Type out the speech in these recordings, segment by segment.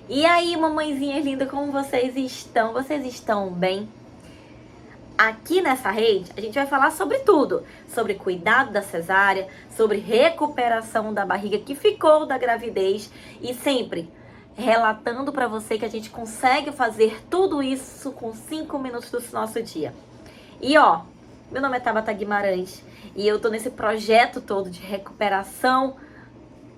E aí, mamãezinhas lindas, como vocês estão? Vocês estão bem? Aqui nessa rede, a gente vai falar sobre tudo. Sobre cuidado da cesárea, sobre recuperação da barriga que ficou da gravidez e sempre relatando pra você que a gente consegue fazer tudo isso com 5 minutos do nosso dia. E ó, meu nome é Tabata Guimarães e eu tô nesse projeto todo de recuperação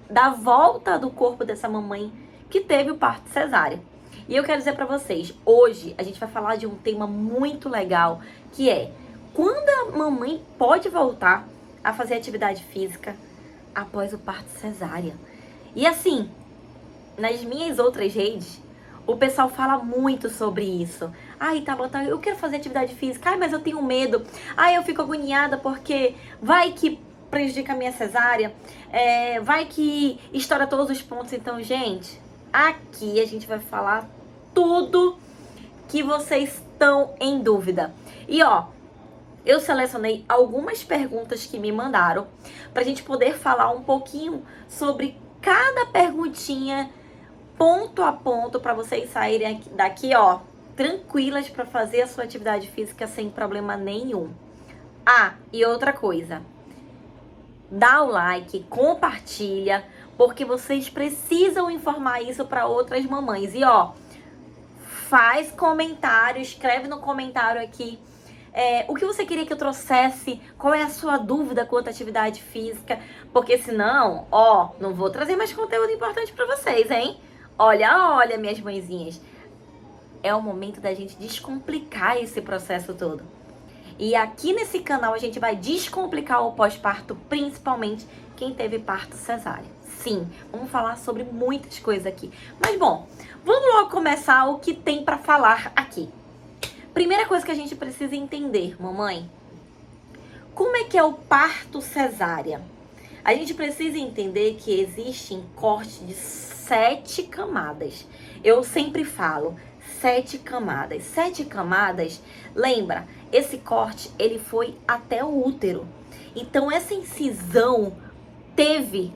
da volta do corpo dessa mamãe que teve o parto cesárea. E eu quero dizer pra vocês, hoje a gente vai falar de um tema muito legal, que é quando a mamãe pode voltar a fazer atividade física após o parto cesárea. E assim, nas minhas outras redes, o pessoal fala muito sobre isso. Ai, Tabata, eu quero fazer atividade física. Ai, mas eu tenho medo. Ai, eu fico agoniada porque vai que prejudica a minha cesárea. Vai que estoura todos os pontos. Então, gente, aqui a gente vai falar tudo que vocês estão em dúvida. E ó, eu selecionei algumas perguntas que me mandaram pra gente poder falar um pouquinho sobre cada perguntinha ponto a ponto para vocês saírem daqui, ó, tranquilas para fazer a sua atividade física sem problema nenhum. Ah, e outra coisa, dá o like, compartilha, porque vocês precisam informar isso para outras mamães. E ó, faz comentário, escreve no comentário aqui o que você queria que eu trouxesse, qual é a sua dúvida quanto à atividade física, porque senão, ó, não vou trazer mais conteúdo importante para vocês, hein? Olha, minhas mãezinhas, é o momento da gente descomplicar esse processo todo. E aqui nesse canal a gente vai descomplicar o pós-parto, principalmente quem teve parto cesárea. Sim, vamos falar sobre muitas coisas aqui. Mas bom, vamos logo começar o que tem para falar aqui. Primeira coisa que a gente precisa entender, mamãe, como é que é o parto cesárea? A gente precisa entender que existem cortes de 7 camadas. Eu sempre falo 7 camadas. 7 camadas, lembra, esse corte ele foi até o útero. Então essa incisão teve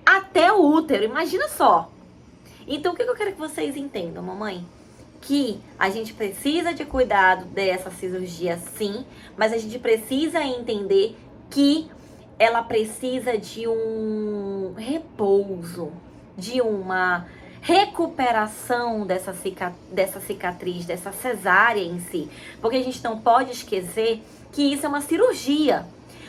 até o útero, imagina só. Então o que eu quero que vocês entendam, mamãe? Que a gente precisa de cuidado dessa cirurgia sim, mas a gente precisa entender que ela precisa de um repouso, de uma recuperação dessa cicatriz, dessa cesárea em si. Porque a gente não pode esquecer que isso é uma cirurgia.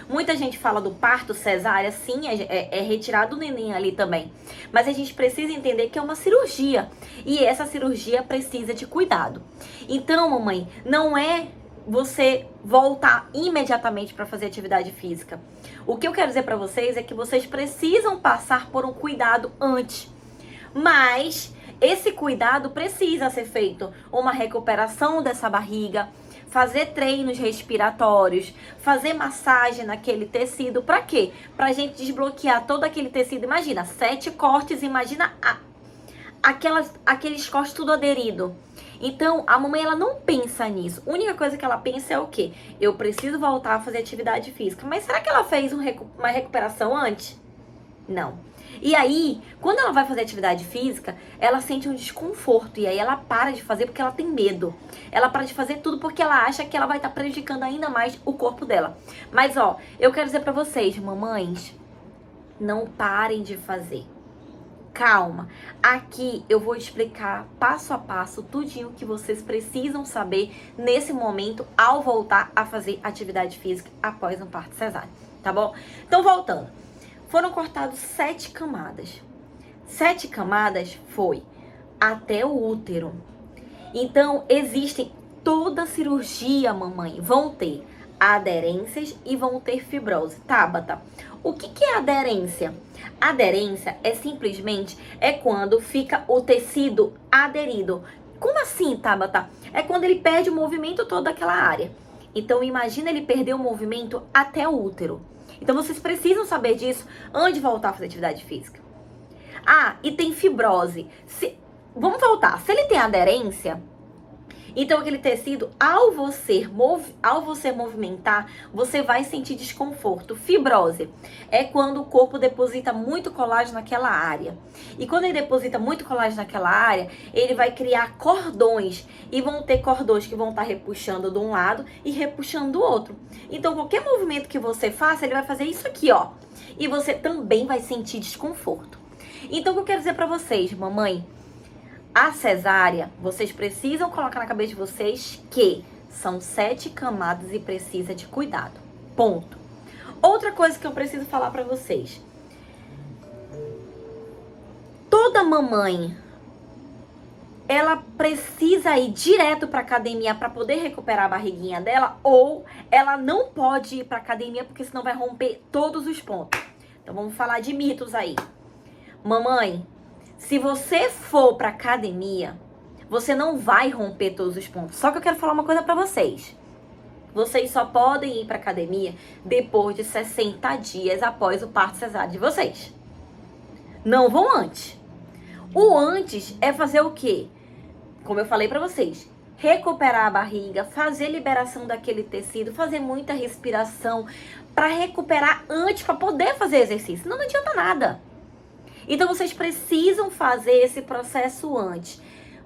Muita gente fala do parto cesárea, sim, é retirado o neném ali também. Mas a gente precisa entender que é uma cirurgia. E essa cirurgia precisa de cuidado. Então, mamãe, não é você voltar imediatamente para fazer atividade física. O que eu quero dizer para vocês é que vocês precisam passar por um cuidado antes. Mas esse cuidado precisa ser feito. Uma recuperação dessa barriga, fazer treinos respiratórios, fazer massagem naquele tecido. Pra quê? Pra gente desbloquear todo aquele tecido. Imagina, 7 cortes, imagina aqueles cortes tudo aderido. Então, a mamãe, ela não pensa nisso. A única coisa que ela pensa é o quê? Eu preciso voltar a fazer atividade física. Mas será que ela fez uma recuperação antes? Não. E aí, quando ela vai fazer atividade física, ela sente um desconforto. E aí ela para de fazer porque ela tem medo. Ela para de fazer tudo porque ela acha que ela vai estar prejudicando ainda mais o corpo dela. Mas ó, eu quero dizer pra vocês, mamães, não parem de fazer. Calma, aqui eu vou explicar passo a passo tudinho que vocês precisam saber nesse momento ao voltar a fazer atividade física após um parto cesárea, tá bom? Então, voltando, foram cortadas 7 camadas. 7 camadas foi até o útero. Então, existem toda cirurgia, mamãe, vão ter aderências e vão ter fibrose. Tabata, o que é aderência? Aderência é simplesmente quando fica o tecido aderido. Como assim, Tabata? É quando ele perde o movimento todo daquela área. Então, imagina ele perder o movimento até o útero. Então, vocês precisam saber disso antes de voltar a fazer atividade física. Ah, e tem fibrose. Vamos voltar. Se ele tem aderência, Então, aquele tecido, ao você movimentar, você vai sentir desconforto. Fibrose é quando o corpo deposita muito colágeno naquela área. E quando ele deposita muito colágeno naquela área, ele vai criar cordões. E vão ter cordões que vão estar repuxando de um lado e repuxando do outro. Então, qualquer movimento que você faça, ele vai fazer isso aqui, ó. E você também vai sentir desconforto. Então, o que eu quero dizer pra vocês, mamãe? A cesárea, vocês precisam colocar na cabeça de vocês que são 7 camadas e precisa de cuidado. Ponto. Outra coisa que eu preciso falar pra vocês. Toda mamãe, ela precisa ir direto pra academia pra poder recuperar a barriguinha dela, ou ela não pode ir pra academia porque senão vai romper todos os pontos. Então vamos falar de mitos aí. Mamãe, se você for pra academia, você não vai romper todos os pontos. Só que eu quero falar uma coisa pra vocês. Vocês só podem ir pra academia depois de 60 dias após o parto cesáreo de vocês. Não vão antes. O antes é fazer o quê? Como eu falei pra vocês, recuperar a barriga, fazer liberação daquele tecido, fazer muita respiração pra recuperar antes, pra poder fazer exercício. Não adianta nada. Então, vocês precisam fazer esse processo antes.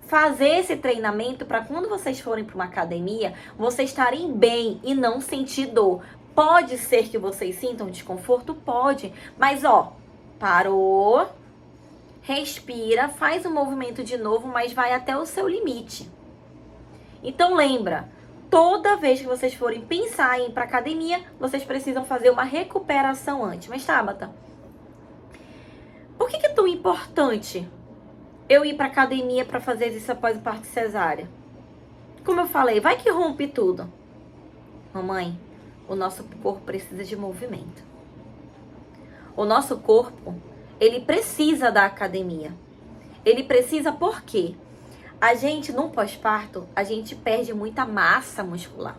Fazer esse treinamento para quando vocês forem para uma academia, vocês estarem bem e não sentir dor. Pode ser que vocês sintam desconforto? Pode. Mas, ó, parou, respira, faz o movimento de novo, mas vai até o seu limite. Então, lembra, toda vez que vocês forem pensar em ir para academia, vocês precisam fazer uma recuperação antes. Mas, Tabata, por que é tão importante eu ir pra academia pra fazer isso após o parto cesárea? Como eu falei, vai que rompe tudo. Mamãe, o nosso corpo precisa de movimento. O nosso corpo, ele precisa da academia. Ele precisa por quê? A gente, no pós-parto, a gente perde muita massa muscular.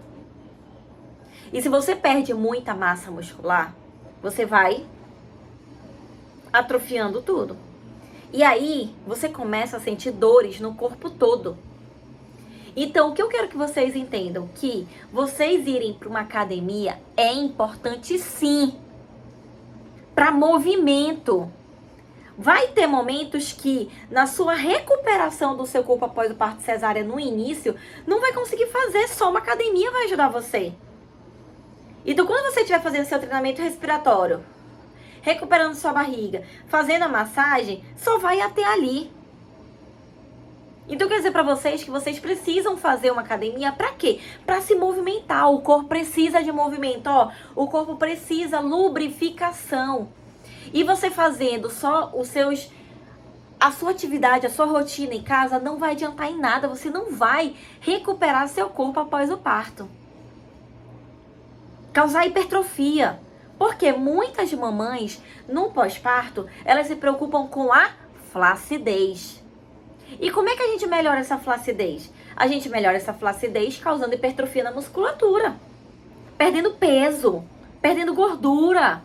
E se você perde muita massa muscular, você vai atrofiando tudo. E aí, você começa a sentir dores no corpo todo. Então, o que eu quero que vocês entendam, que vocês irem para uma academia é importante sim, para movimento. Vai ter momentos que, na sua recuperação do seu corpo após o parto cesárea no início, não vai conseguir fazer, só uma academia vai ajudar você. Então, quando você estiver fazendo seu treinamento respiratório, recuperando sua barriga, fazendo a massagem, só vai até ali. Então, quer dizer pra vocês que vocês precisam fazer uma academia pra quê? Pra se movimentar. O corpo precisa de movimento, ó. O corpo precisa lubrificação. E você fazendo só a sua atividade, a sua rotina em casa, não vai adiantar em nada. Você não vai recuperar seu corpo após o parto. Causar hipertrofia. Porque muitas mamães, no pós-parto, elas se preocupam com a flacidez. E como é que a gente melhora essa flacidez? A gente melhora essa flacidez causando hipertrofia na musculatura. Perdendo peso, perdendo gordura.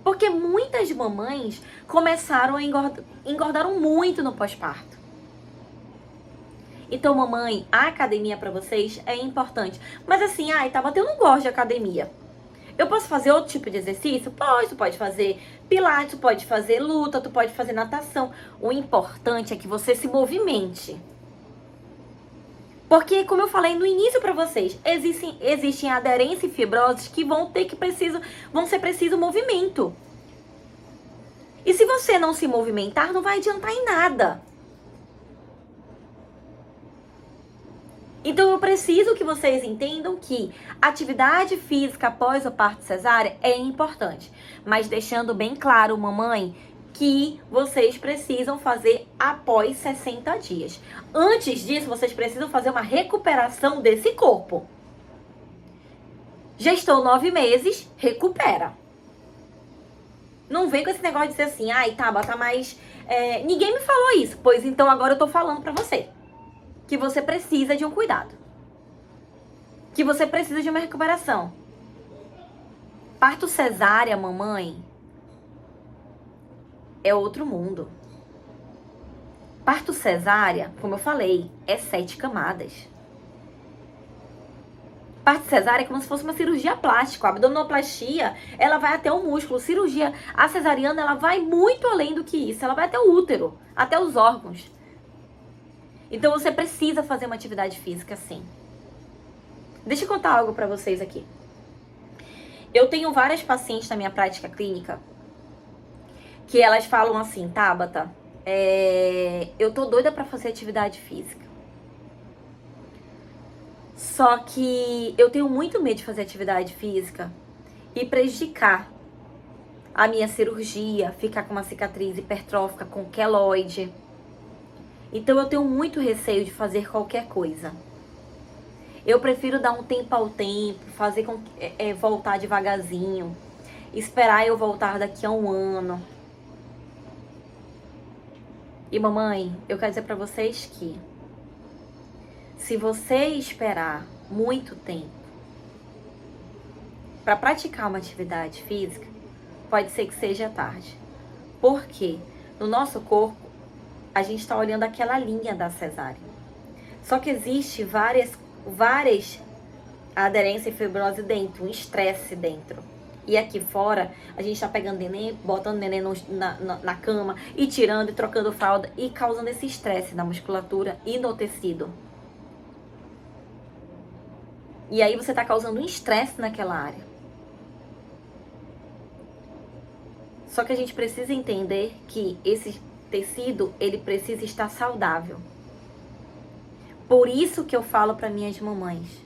Porque muitas mamães começaram a engordaram muito no pós-parto. Então, mamãe, a academia para vocês é importante. Mas assim, Tabata, eu não gosto de academia. Eu posso fazer outro tipo de exercício? Pode, tu pode fazer pilates, tu pode fazer luta, tu pode fazer natação. O importante é que você se movimente. Porque, como eu falei no início pra vocês, existem aderência e fibroses que vão ser preciso movimento. E se você não se movimentar, não vai adiantar em nada. Então, eu preciso que vocês entendam que atividade física após o parto cesárea é importante. Mas deixando bem claro, mamãe, que vocês precisam fazer após 60 dias. Antes disso, vocês precisam fazer uma recuperação desse corpo. Gestou 9 meses, recupera. Não vem com esse negócio de dizer assim, Tabata, mas ninguém me falou isso. Pois então, agora eu tô falando pra você. Que você precisa de um cuidado. Que você precisa de uma recuperação. Parto cesárea, mamãe, é outro mundo. Parto cesárea, como eu falei, é 7 camadas. Parto cesárea é como se fosse uma cirurgia plástica. A abdominoplastia, ela vai até o músculo. A cesariana, ela vai muito além do que isso. Ela vai até o útero, até os órgãos. Então você precisa fazer uma atividade física, sim. Deixa eu contar algo pra vocês aqui. Eu tenho várias pacientes na minha prática clínica que elas falam assim, Tabata, eu tô doida pra fazer atividade física. Só que eu tenho muito medo de fazer atividade física e prejudicar a minha cirurgia, ficar com uma cicatriz hipertrófica com queloide. Então eu tenho muito receio de fazer qualquer coisa. Eu prefiro dar um tempo ao tempo, fazer voltar devagarzinho, esperar eu voltar daqui a um ano. E mamãe, eu quero dizer pra vocês que se você esperar muito tempo para praticar uma atividade física, pode ser que seja tarde. Porque no nosso corpo, a gente está olhando aquela linha da cesárea. Só que existe várias aderência e fibrose dentro, um estresse dentro. E aqui fora, a gente tá pegando neném, botando neném na cama e tirando e trocando fralda e causando esse estresse na musculatura e no tecido. E aí você tá causando um estresse naquela área. Só que a gente precisa entender que esse tecido, ele precisa estar saudável. Por isso que eu falo para minhas mamães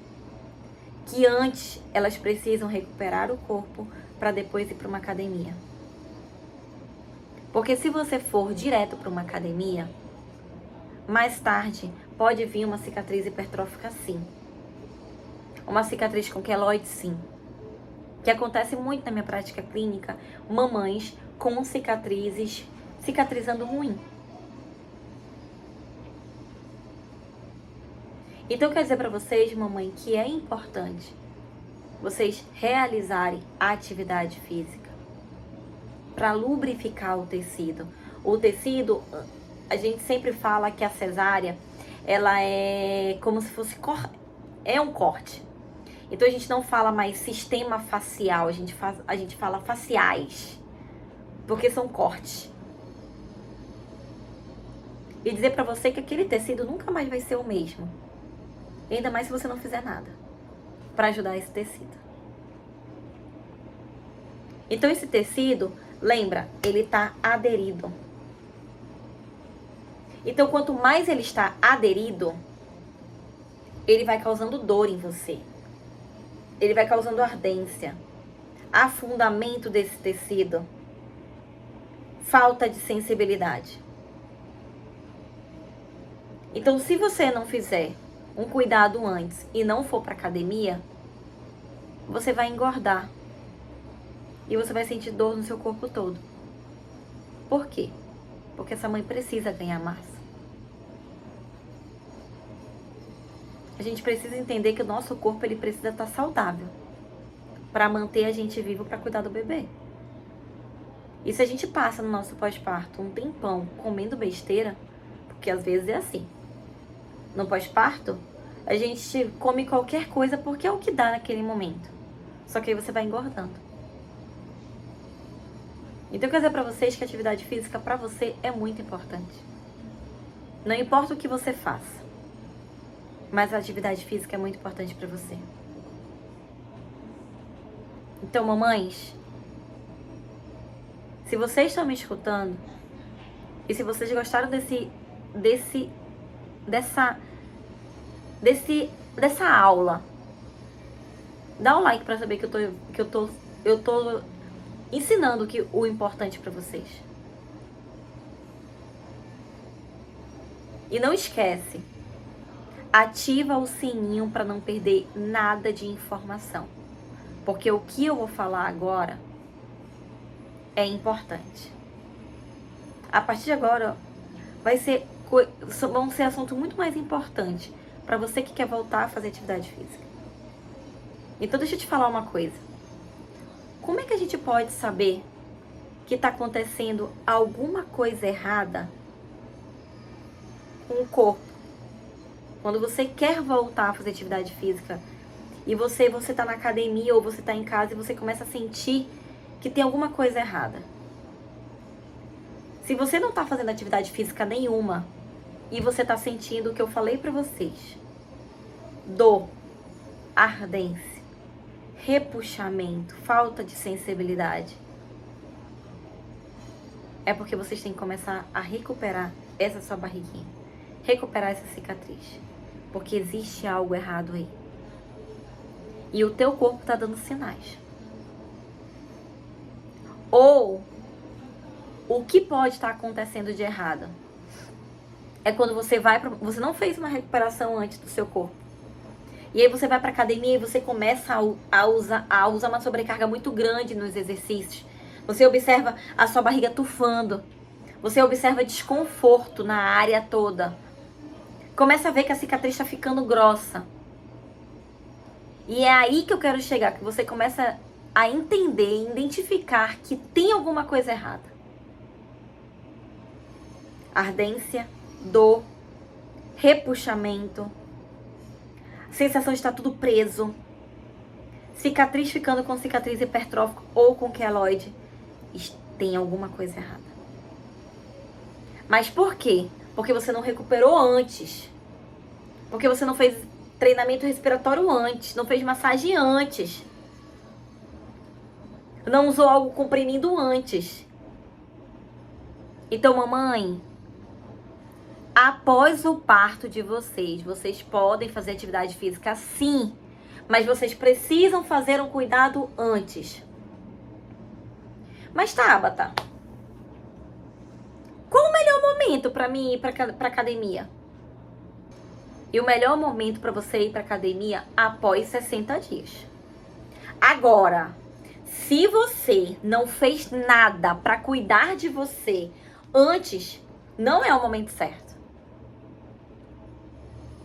que antes elas precisam recuperar o corpo para depois ir para uma academia. Porque se você for direto para uma academia, mais tarde pode vir uma cicatriz hipertrófica, sim. Uma cicatriz com queloide, sim. Que acontece muito na minha prática clínica, mamães com cicatrizando ruim. Então, eu quero dizer para vocês, mamãe, que é importante vocês realizarem a atividade física para lubrificar o tecido. O tecido, a gente sempre fala que a cesárea, ela é como se fosse um corte. Então, a gente não fala mais sistema facial, a gente fala faciais, porque são cortes. E dizer para você que aquele tecido nunca mais vai ser o mesmo. Ainda mais se você não fizer nada para ajudar esse tecido. Então esse tecido, lembra, ele está aderido. Então quanto mais ele está aderido, ele vai causando dor em você. Ele vai causando ardência, afundamento desse tecido, falta de sensibilidade. Então se você não fizer um cuidado antes e não for para academia, você vai engordar. E você vai sentir dor no seu corpo todo. Por quê? Porque essa mãe precisa ganhar massa. A gente precisa entender que o nosso corpo, ele precisa estar saudável para manter a gente vivo, para cuidar do bebê. E se a gente passa no nosso pós-parto um tempão comendo besteira, porque às vezes é assim. No pós-parto, a gente come qualquer coisa porque é o que dá naquele momento. Só que aí você vai engordando. Então eu quero dizer pra vocês que a atividade física pra você é muito importante. Não importa o que você faça, mas a atividade física é muito importante pra você. Então, mamães, se vocês estão me escutando e se vocês gostaram dessa aula, dá um like pra saber que eu tô ensinando o importante pra vocês. E não esquece, ativa o sininho pra não perder nada de informação. Porque o que eu vou falar agora é importante. A partir de agora, vão ser assuntos muito mais importantes para você que quer voltar a fazer atividade física. Então deixa eu te falar uma coisa. Como é que a gente pode saber que está acontecendo alguma coisa errada um corpo, quando você quer voltar a fazer atividade física e você tá na academia ou você tá em casa e você começa a sentir que tem alguma coisa errada. Se você não tá fazendo atividade física nenhuma e você tá sentindo o que eu falei pra vocês, dor, ardência, repuxamento, falta de sensibilidade, é porque vocês têm que começar a recuperar essa sua barriguinha, recuperar essa cicatriz, porque existe algo errado aí. E o teu corpo tá dando sinais. Ou o que pode estar acontecendo de errado é quando você você não fez uma recuperação antes do seu corpo. E aí você vai pra academia e você começa a usar uma sobrecarga muito grande nos exercícios. Você observa a sua barriga tufando. Você observa desconforto na área toda. Começa a ver que a cicatriz está ficando grossa. E é aí que eu quero chegar, que você começa a entender, identificar que tem alguma coisa errada. Ardência, dor, repuxamento, sensação de estar tudo preso, cicatriz ficando com cicatriz hipertrófica ou com queloide. Tem alguma coisa errada. Mas por quê? Porque você não recuperou antes. Porque você não fez treinamento respiratório antes, não fez massagem antes. Não usou algo comprimindo antes. Então, mamãe, após o parto de vocês podem fazer atividade física sim, mas vocês precisam fazer um cuidado antes. Mas Tabata, qual o melhor momento para mim ir para academia? E o melhor momento para você ir para academia após 60 dias. Agora, se você não fez nada para cuidar de você antes, não é o momento certo.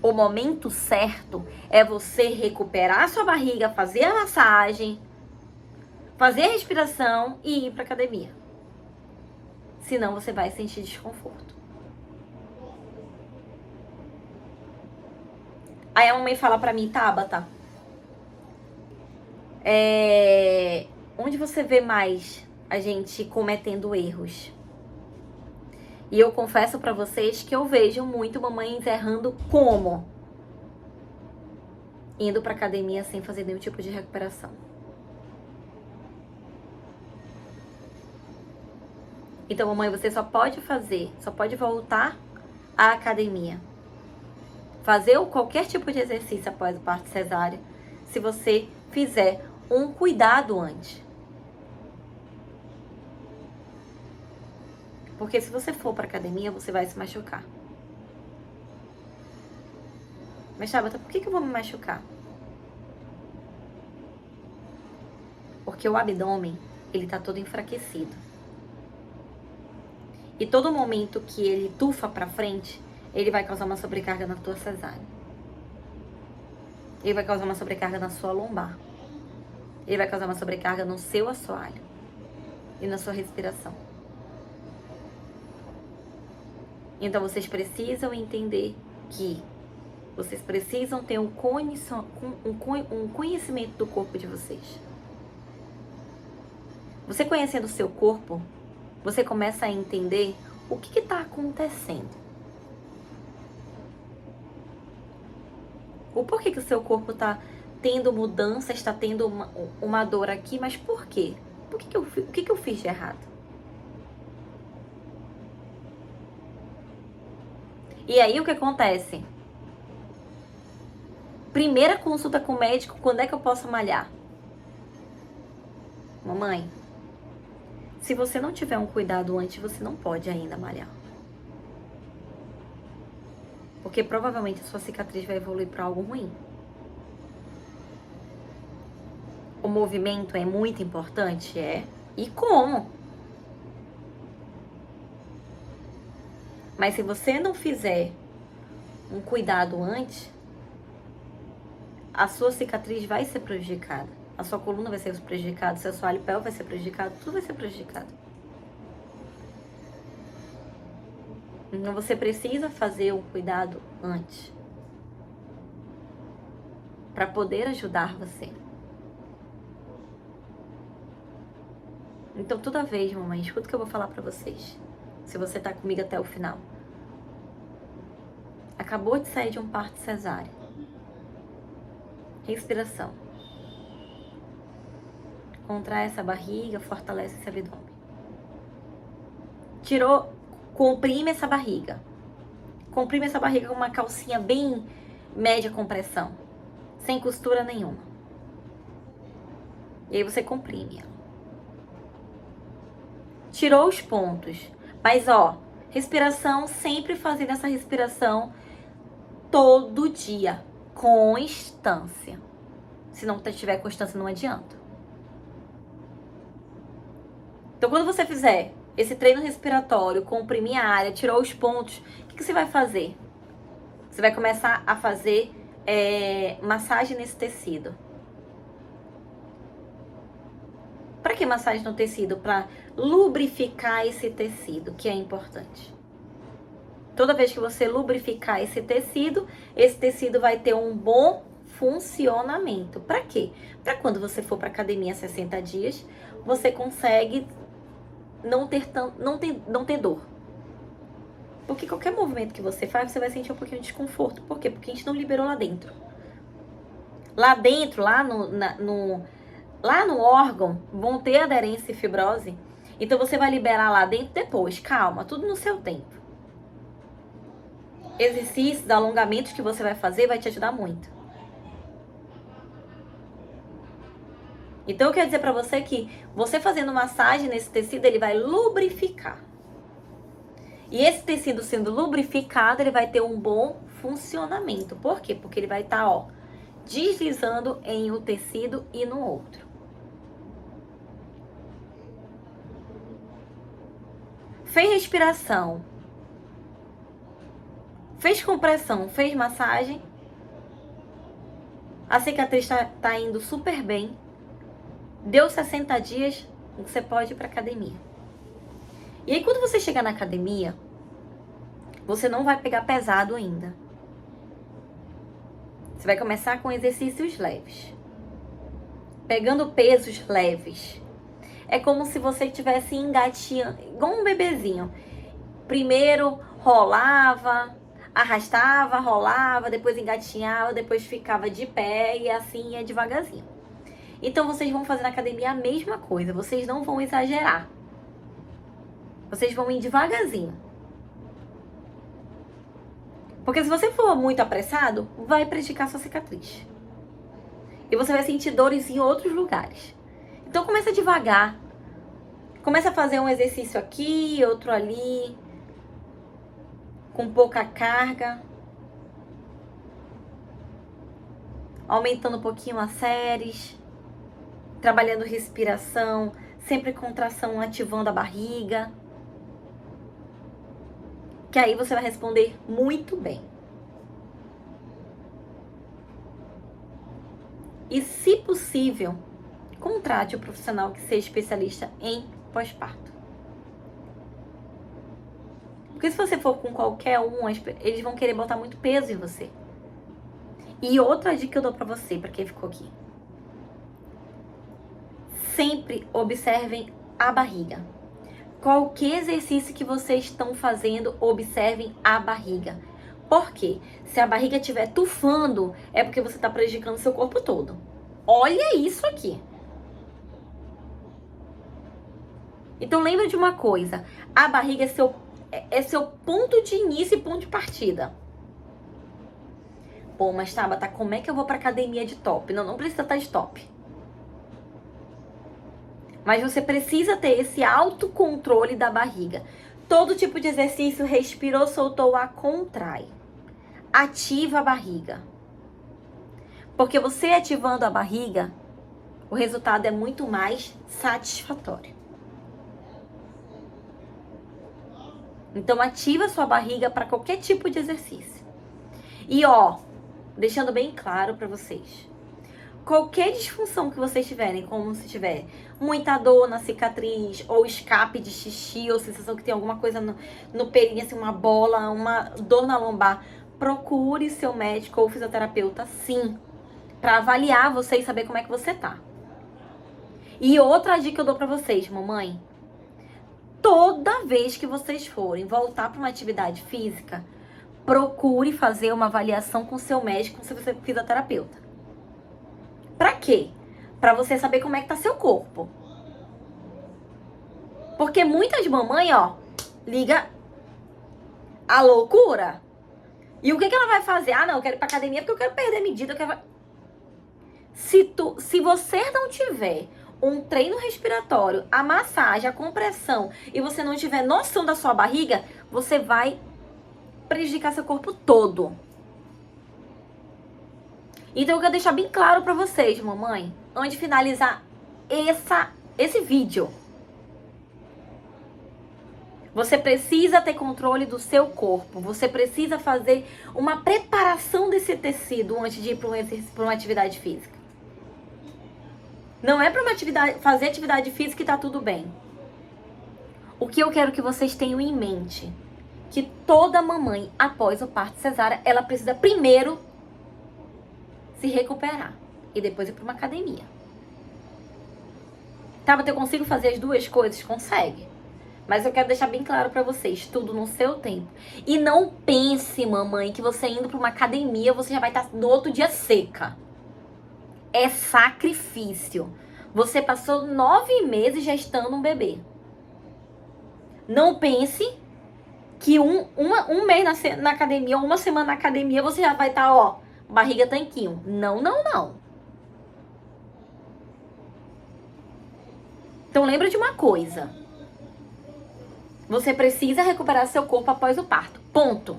O momento certo é você recuperar a sua barriga, fazer a massagem, fazer a respiração e ir para academia. Senão você vai sentir desconforto. Aí a mamãe fala pra mim, Tabata, onde você vê mais a gente cometendo erros? E eu confesso pra vocês que eu vejo muito mamães errando como? Indo pra academia sem fazer nenhum tipo de recuperação. Então, mamãe, você só pode voltar à academia, fazer qualquer tipo de exercício após o parto cesárea, se você fizer um cuidado antes. Porque se você for para academia, você vai se machucar. Mas, Tabata, por que eu vou me machucar? Porque o abdômen, ele tá todo enfraquecido. E todo momento que ele tufa para frente, ele vai causar uma sobrecarga na tua cesárea. Ele vai causar uma sobrecarga na sua lombar. Ele vai causar uma sobrecarga no seu assoalho e na sua respiração. Então vocês precisam entender que vocês precisam ter um conhecimento do corpo de vocês. Você conhecendo o seu corpo, você começa a entender o que está acontecendo. O porquê que o seu corpo está tendo mudança, está tendo uma dor aqui, mas por quê? O que eu fiz de errado? E aí o que acontece? Primeira consulta com o médico, quando é que eu posso malhar? Mamãe, se você não tiver um cuidado antes, você não pode ainda malhar. Porque provavelmente a sua cicatriz vai evoluir para algo ruim. O movimento é muito importante? É. E como? Mas se você não fizer um cuidado antes, a sua cicatriz vai ser prejudicada. A sua coluna vai ser prejudicada, seu assoalho pélvico vai ser prejudicado, tudo vai ser prejudicado. Então você precisa fazer um cuidado antes para poder ajudar você. Então toda vez, mamãe, escuta o que eu vou falar para vocês. Se você tá comigo até o final. Acabou de sair de um parto cesárea. Respiração. Contrai essa barriga, fortalece esse abdômen. Tirou, comprime essa barriga. Comprime essa barriga com uma calcinha bem média compressão. Sem costura nenhuma. E aí você comprime ela. Tirou os pontos. Mas ó, respiração, sempre fazendo essa respiração todo dia. Constância. Se não tiver constância, não adianta. Então, quando você fizer esse treino respiratório, comprimir a área, tirou os pontos, o que você vai fazer? Você vai começar a fazer massagem nesse tecido. Para que massagem no tecido? Para lubrificar esse tecido, que é importante. Toda vez que você lubrificar esse tecido vai ter um bom funcionamento. Para quê? Para quando você for para academia 60 dias, você consegue não ter dor. Porque qualquer movimento que você faz, você vai sentir um pouquinho de desconforto. Por quê? Porque a gente não liberou lá dentro. Lá dentro, lá no órgão, vão ter aderência e fibrose. Então você vai liberar lá dentro depois. Calma, tudo no seu tempo. Exercícios, alongamentos que você vai fazer vai te ajudar muito. Então eu quero dizer pra você que você fazendo massagem nesse tecido, ele vai lubrificar. E esse tecido sendo lubrificado, ele vai ter um bom funcionamento. Por quê? Porque ele vai estar, ó, deslizando em um tecido e no outro. Fez respiração. Fez compressão, fez massagem. A cicatriz tá indo super bem. Deu 60 dias, você pode ir pra academia. E aí, quando você chegar na academia, você não vai pegar pesado ainda. Você vai começar com exercícios leves. Pegando pesos leves. É como se você estivesse engatinhando, igual um bebezinho. Primeiro rolava, arrastava, rolava, depois engatinhava, depois ficava de pé e assim ia devagarzinho. Então vocês vão fazer na academia a mesma coisa, vocês não vão exagerar. Vocês vão ir devagarzinho. Porque se você for muito apressado, vai prejudicar sua cicatriz. E você vai sentir dores em outros lugares. Então começa devagar. Começa a fazer um exercício aqui, outro ali. Com pouca carga. Aumentando um pouquinho as séries. Trabalhando respiração. Sempre contração, ativando a barriga. Que aí você vai responder muito bem. E, se possível, contrate um profissional que seja especialista em pós-parto. Porque se você for com qualquer um, eles vão querer botar muito peso em você. E outra dica que eu dou pra você, pra quem ficou aqui. Sempre observem a barriga. Qualquer exercício que vocês estão fazendo, observem a barriga. Por quê? Se a barriga estiver tufando, é porque você está prejudicando seu corpo todo. Olha isso aqui. Então lembra de uma coisa. A barriga é seu ponto de início e ponto de partida. Pô, mas Tabata, como é que eu vou pra academia de top? Não precisa estar de top. Mas você precisa ter esse autocontrole da barriga. Todo tipo de exercício, respirou, soltou o ar, contrai. Ativa a barriga. Porque você ativando a barriga, o resultado é muito mais satisfatório. Então ativa a sua barriga para qualquer tipo de exercício. E ó, deixando bem claro para vocês. qualquer disfunção que vocês tiverem, como se tiver muita dor na cicatriz, ou escape de xixi, ou sensação que tem alguma coisa no perinho, assim, uma bola, uma dor na lombar, procure seu médico ou fisioterapeuta, sim, pra avaliar você e saber como é que você tá. E outra dica que eu dou pra vocês, mamãe, toda vez que vocês forem voltar pra uma atividade física, procure fazer uma avaliação com seu médico, com seu fisioterapeuta. Pra quê? Pra você saber como é que tá seu corpo. Porque muitas mamães, ó, liga a loucura. E o que ela vai fazer? Ah, não, eu quero ir pra academia porque eu quero perder medida. Eu quero... Se você não tiver um treino respiratório, a massagem, a compressão, e você não tiver noção da sua barriga, você vai prejudicar seu corpo todo. Então eu quero deixar bem claro pra vocês, mamãe, antes de finalizar esse vídeo. Você precisa ter controle do seu corpo. Você precisa fazer uma preparação desse tecido antes de ir para uma atividade física. Não é para fazer atividade física e tá tudo bem. O que eu quero que vocês tenham em mente, que toda mamãe, após o parto cesárea, ela precisa primeiro se recuperar e depois ir para uma academia. Tá, mas eu consigo fazer as duas coisas? Consegue. Mas eu quero deixar bem claro pra vocês, tudo no seu tempo. E não pense, mamãe, que você indo pra uma academia, você já vai estar no outro dia seca. É sacrifício. Você passou 9 meses gestando um bebê. Não pense que um mês na academia, ou uma semana na academia, você já vai estar, ó, barriga tanquinho. Não, não, não. Então lembra de uma coisa. Você precisa recuperar seu corpo após o parto. Ponto.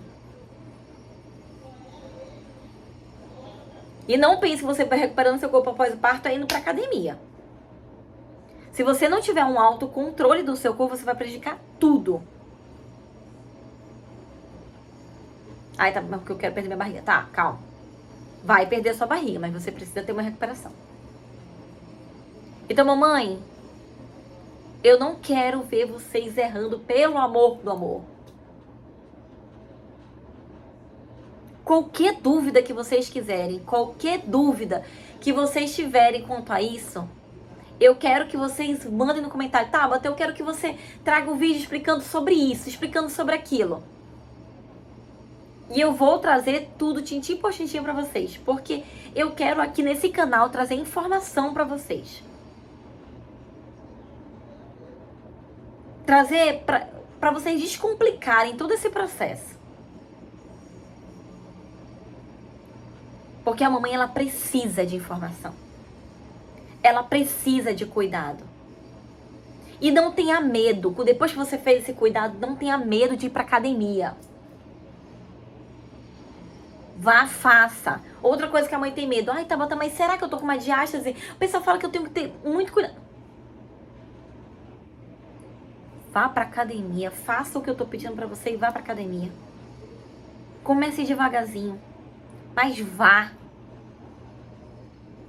E não pense que você vai recuperando seu corpo após o parto indo pra academia. Se você não tiver um autocontrole do seu corpo, você vai prejudicar tudo. Ai, tá, porque eu quero perder minha barriga. Tá, calma. Vai perder sua barriga, mas você precisa ter uma recuperação. Então, mamãe, eu não quero ver vocês errando, pelo amor do amor. Qualquer dúvida que vocês quiserem, qualquer dúvida que vocês tiverem quanto a isso, eu quero que vocês mandem no comentário. Tá, mas eu quero que você traga um vídeo explicando sobre isso, explicando sobre aquilo. E eu vou trazer tudo tintim por tintim pra vocês, porque eu quero aqui nesse canal trazer informação pra vocês. Trazer pra vocês descomplicarem todo esse processo. Porque a mamãe, ela precisa de informação. Ela precisa de cuidado. E não tenha medo. Depois que você fez esse cuidado, não tenha medo de ir pra academia. Vá, faça. Outra coisa que a mãe tem medo. Ai, Tabata, mas será que eu tô com uma diástase? O pessoal fala que eu tenho que ter muito cuidado. Vá pra academia, faça o que eu tô pedindo pra você e vá pra academia. Comece devagarzinho, mas vá.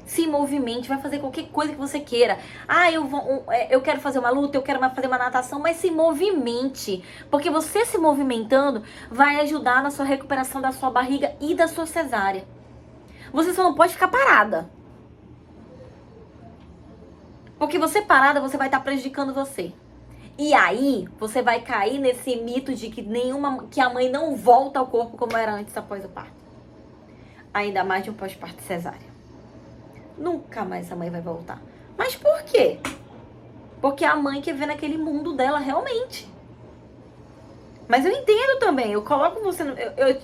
Se movimente, vai fazer qualquer coisa que você queira. Ah, eu quero fazer uma luta, eu quero fazer uma natação, mas se movimente. Porque você se movimentando vai ajudar na sua recuperação da sua barriga e da sua cesárea. Você só não pode ficar parada. Porque você parada, você vai estar prejudicando você. E aí, você vai cair nesse mito de que a mãe não volta ao corpo como era antes após o parto. Ainda mais de um pós-parto cesárea. Nunca mais a mãe vai voltar. Mas por quê? Porque a mãe quer ver naquele mundo dela realmente. Mas eu entendo também. Eu coloco você,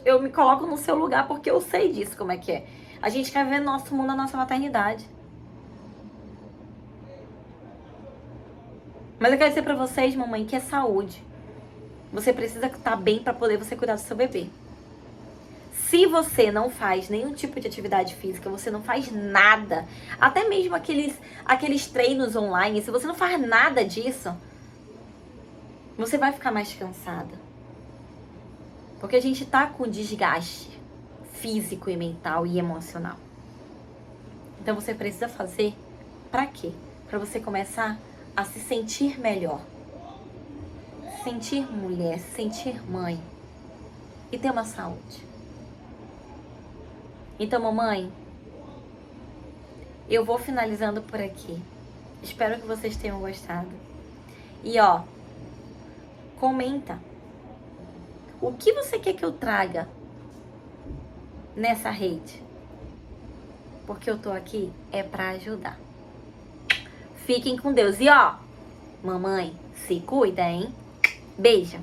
eu me coloco no seu lugar porque eu sei disso como é que é. A gente quer ver nosso mundo, a nossa maternidade. Mas eu quero dizer pra vocês, mamãe, que é saúde. Você precisa estar bem pra poder você cuidar do seu bebê. Se você não faz nenhum tipo de atividade física, você não faz nada, até mesmo aqueles treinos online, se você não faz nada disso, você vai ficar mais cansada. Porque a gente tá com desgaste físico e mental e emocional. Então você precisa fazer pra quê? Pra você começar a se sentir melhor. Se sentir mulher, se sentir mãe. E ter uma saúde. Então, mamãe, eu vou finalizando por aqui. Espero que vocês tenham gostado. E ó, comenta. O que você quer que eu traga nessa rede? Porque eu tô aqui é pra ajudar. Fiquem com Deus. E ó, mamãe, se cuida, hein? Beijo.